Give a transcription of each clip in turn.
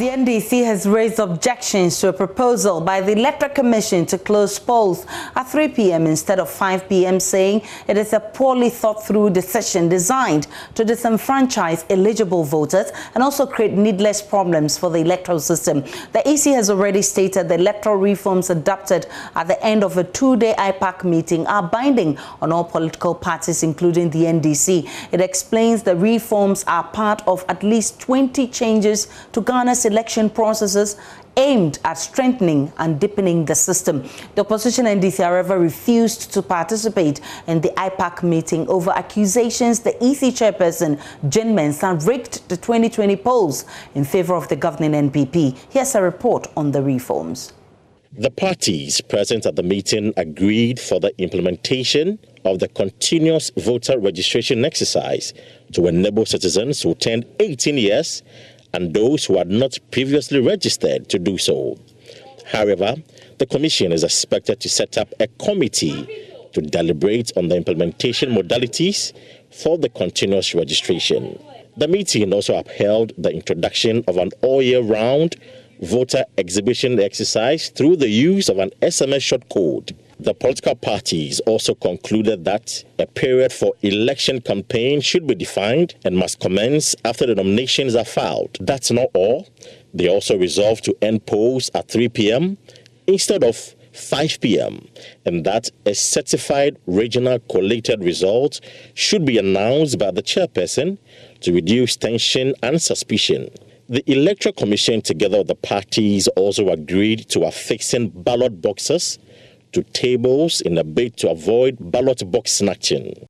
NDC has raised objections to a proposal by the Electoral Commission to close polls at 3 p.m. instead of 5 p.m., saying it is a poorly thought-through decision designed to disenfranchise eligible voters and also create needless problems for the electoral system. The EC has already stated the electoral reforms adopted at the end of a two-day IPAC meeting are binding on all political parties, including the NDC. It explains the reforms are part of at least 20 changes to Ghana's election processes aimed at strengthening and deepening the system. The opposition NDC, however, refused to participate in the IPAC meeting over accusations the EC chairperson, Jane Mensah, rigged the 2020 polls in favor of the governing NPP. Here's a report on the reforms. The parties present at the meeting agreed for the implementation of the continuous voter registration exercise to enable citizens who turned 18 years and those who had not previously registered to do so. However, the Commission is expected to set up a committee to deliberate on the implementation modalities for the continuous registration. The meeting also upheld the introduction of an all-year-round voter exhibition exercise through the use of an SMS short code. The political parties also concluded that a period for election campaign should be defined and must commence after the nominations are filed. That's not all. They also resolved to end polls at 3 p.m. instead of 5 p.m. and that a certified regional collated result should be announced by the chairperson to reduce tension and suspicion. The Electoral Commission, together with the parties, also agreed to affixing ballot boxes to tables in a bid to avoid ballot box snatching.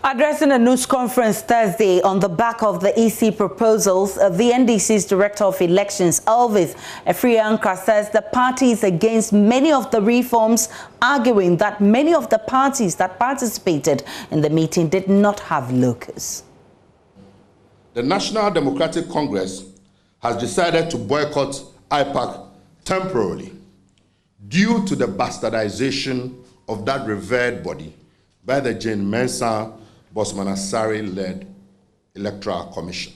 Addressing a news conference Thursday on the back of the EC proposals, the NDC's Director of Elections, Elvis Efriankra, says the party is against many of the reforms, arguing that many of the parties that participated in the meeting did not have locus. The National Democratic Congress has decided to boycott IPAC temporarily due to the bastardization of that revered body by the Jane Mensah Bosman Asare-led Electoral Commission.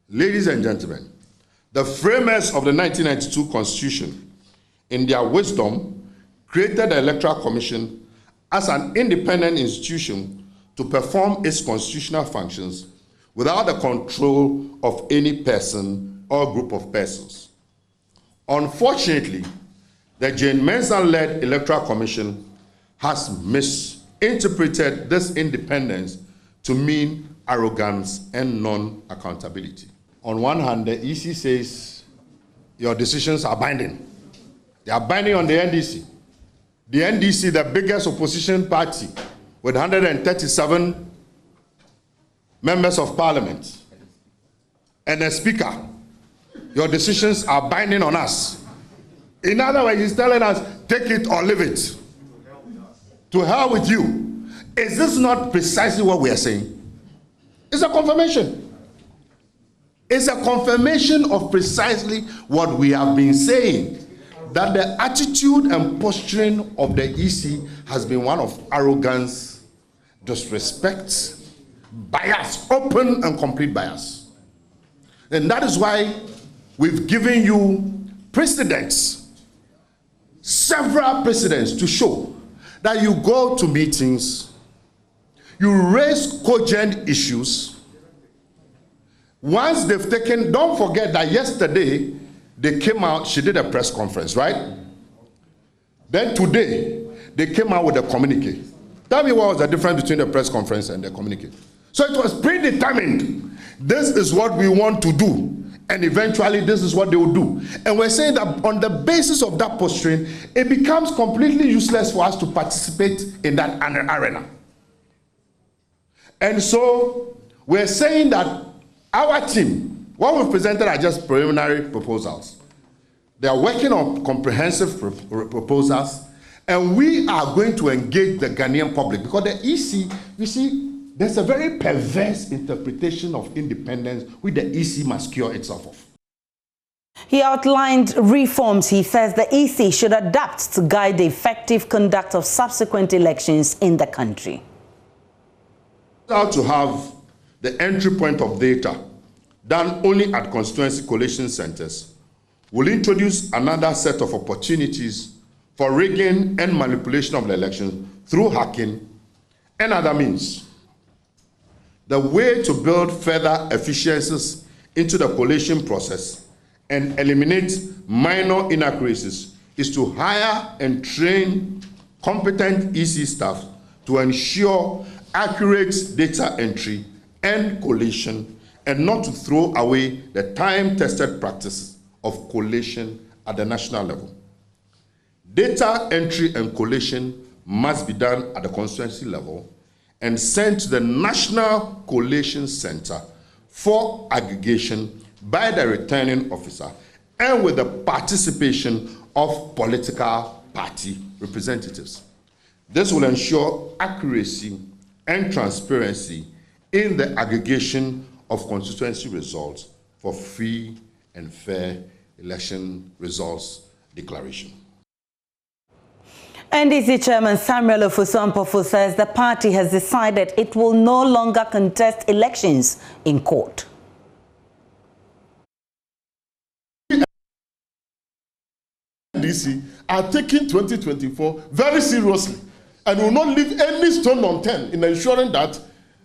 Ladies and gentlemen, the framers of the 1992 Constitution, in their wisdom, created the Electoral Commission as an independent institution to perform its constitutional functions without the control of any person or group of persons. Unfortunately, the Jane Mensah-led Electoral Commission has misinterpreted this independence to mean arrogance and non-accountability. On one hand, the EC says your decisions are binding. They are binding on the NDC. The NDC, the biggest opposition party, with 137 members of parliament and a speaker, your decisions are binding on us. In other words, he's telling us, take it or leave it. To hell with you. Is this not precisely what we are saying? It's a confirmation. It's a confirmation of precisely what we have been saying, that the attitude and posturing of the EC has been one of arrogance, disrespect, bias, open and complete bias. And that is why we've given you precedents, several precedents, to show that you go to meetings, you raise cogent issues. Once they've taken, don't forget that yesterday they came out, she did a press conference, right? Then today they came out with a communique. Tell me what was the difference between the press conference and the communique. So it was predetermined. This is what we want to do. And eventually this is what they will do. And we're saying that on the basis of that posturing, it becomes completely useless for us to participate in that arena. And so we're saying that our team, what we've presented are just preliminary proposals. They are working on comprehensive proposals, and we are going to engage the Ghanaian public, because the EC, you see, there's a very perverse interpretation of independence which the EC must cure itself of. He outlined reforms he says the EC should adapt to guide the effective conduct of subsequent elections in the country. How to have the entry point of data done only at constituency collation centers, will introduce another set of opportunities for rigging and manipulation of the elections through hacking and other means. The way to build further efficiencies into the collation process and eliminate minor inaccuracies is to hire and train competent EC staff to ensure accurate data entry and collation, and not to throw away the time-tested practice of collation at the national level. Data entry and collation must be done at the constituency level and sent to the National Collation Center for aggregation by the returning officer and with the participation of political party representatives. This will ensure accuracy and transparency in the aggregation of constituency results for free and fair election results declaration. NDC Chairman Samuel Ofosu-Ampofo says the party has decided it will no longer contest elections in court. NDC are taking 2024 very seriously and will not leave any stone unturned in ensuring that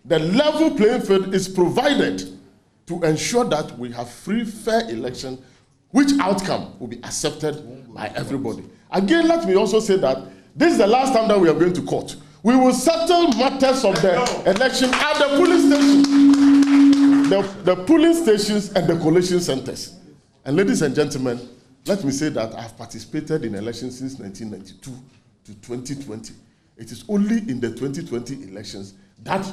the level playing field is provided to ensure that we have free, fair election, which outcome will be accepted by everybody. Again, let me also say that this is the last time that we are going to court. We will settle matters of the election at the polling stations, the polling stations and the collation centers. And ladies and gentlemen, let me say that I have participated in elections since 1992 to 2020. It is only in the 2020 elections that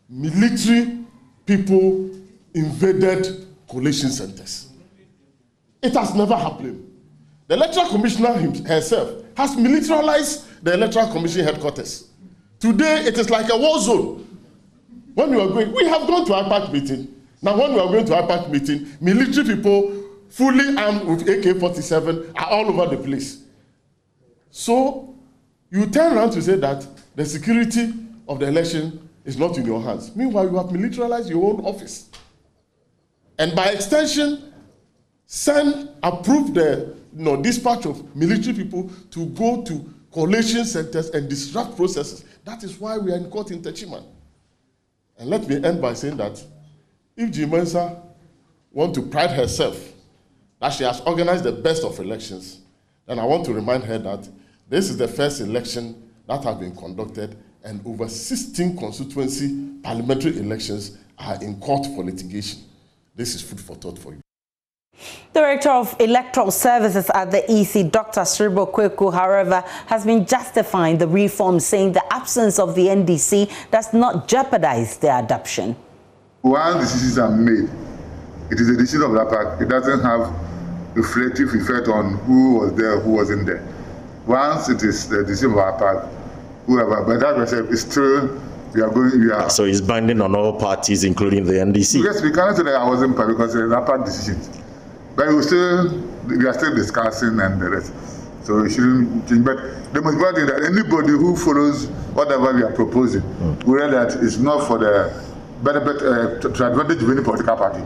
military people invaded collation centers. It has never happened. The Electoral Commissioner herself has militarized the Electoral Commission headquarters. Today, it is like a war zone. When we are going, we have gone to IPAC meeting. Now, when we are going to IPAC meeting, military people fully armed with AK-47 are all over the place. So, you turn around to say that the security of the election is not in your hands. Meanwhile, you have militarized your own office. And by extension, approve the dispatch of military people to go to collation centers and disrupt processes. That is why we are in court in Techiman. And let me end by saying that if G. Mensah wants to pride herself that she has organized the best of elections, then I want to remind her that this is the first election that has been conducted, and over 16 constituency parliamentary elections are in court for litigation. This is food for thought for you. Director of Electoral Services at the EC, Dr. Sribo Kweku, however, has been justifying the reform, saying the absence of the NDC does not jeopardize their adoption. Once decisions are made, it is a decision of the party. It doesn't have reflective effect on who was there, who wasn't there. Once it is the decision of our party, whoever, but that myself is still, So it's binding on all parties, including the NDC? Yes, we cannot say that I wasn't part because it's an APAC decision. But we are still discussing and the rest. So it shouldn't change. But the most important thing is that anybody who follows whatever we are proposing, we know that it's not for the benefit, to advantage of any political party.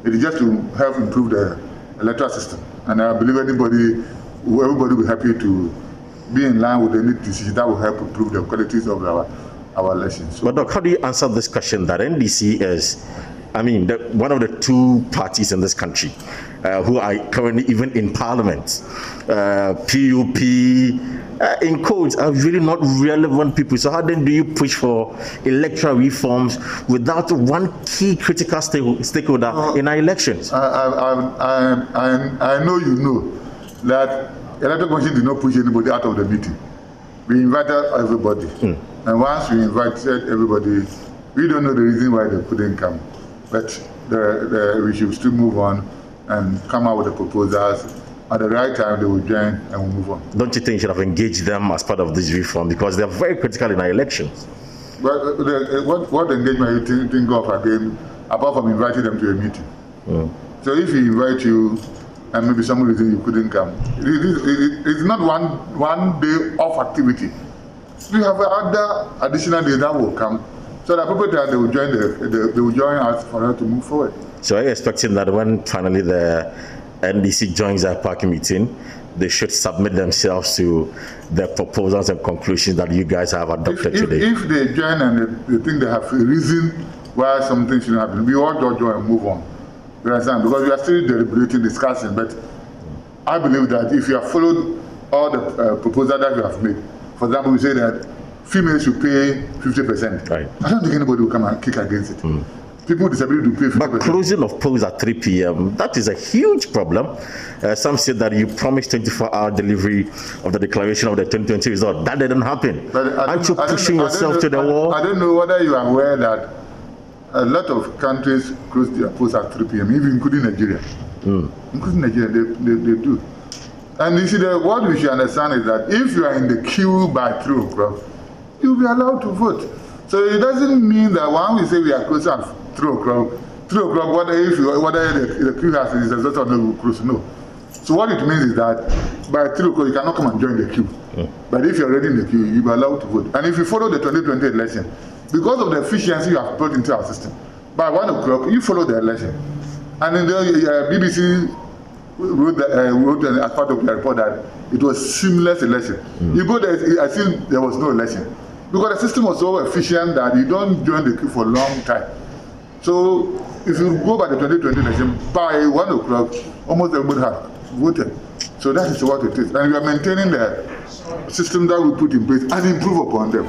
It is just to help improve the electoral system. And I believe everybody will be happy to be in line with any decision that will help improve the qualities of our elections. So, but Doc, how do you answer this question that NDC is, one of the two parties in this country who are currently even in parliament, PUP, in codes, are really not relevant people. So how then do you push for electoral reforms without one key critical stakeholder in our elections? I know you know that the Electoral Commission did not push anybody out of the meeting. We invited everybody. And once we invited everybody, we don't know the reason why they couldn't come. But we should still move on and come out with the proposals. At the right time, they will join and we'll move on. Don't you think you should have engaged them as part of this reform? Because they're very critical in our elections. But what engagement you think of again, apart from inviting them to a meeting? So if we invite you, and maybe some reason you couldn't come, it's not one day off activity. We have other additional days that will come So the appropriate time they will join us for us to move forward. So are you expecting that when finally the NDC joins our parking meeting, they should submit themselves to the proposals and conclusions that you guys have adopted today? If they join and they think they have a reason why something shouldn't happen, we all join and move on. You understand? Because we are still deliberating, discussing, but I believe that if you have followed all the proposals that you have made, for example, we say that females should pay 50%. Right. I don't think anybody will come and kick against it. People with disability to pay 50%. But closing of polls at 3 p.m., that is a huge problem. Some said that you promised 24-hour delivery of the declaration of the 2020 result. That didn't happen. Aren't you pushing yourself to the wall? I don't know whether you are aware that a lot of countries close their polls at 3 p.m., even including Nigeria. Including Nigeria, they do. And you see, what we should understand is that if you are in the queue by 3 o'clock, you'll be allowed to vote. So it doesn't mean that when we say we are close at 3 o'clock, whether the queue has is a result of no close, no. So what it means is that by 3 o'clock, you cannot come and join the queue. But if you're already in the queue, you'll be allowed to vote. And if you follow the 2020 election, because of the efficiency you have built into our system, by 1 o'clock, you follow the election. And in the BBC wrote as part of the report that it was seamless election. You go there, I think there was no election. Because the system was so efficient that you don't join the queue for a long time. So if you go by the 2020 election, by 1 o'clock, almost everybody has voted. So that is what it is. And we are maintaining the system that we put in place and improve upon them.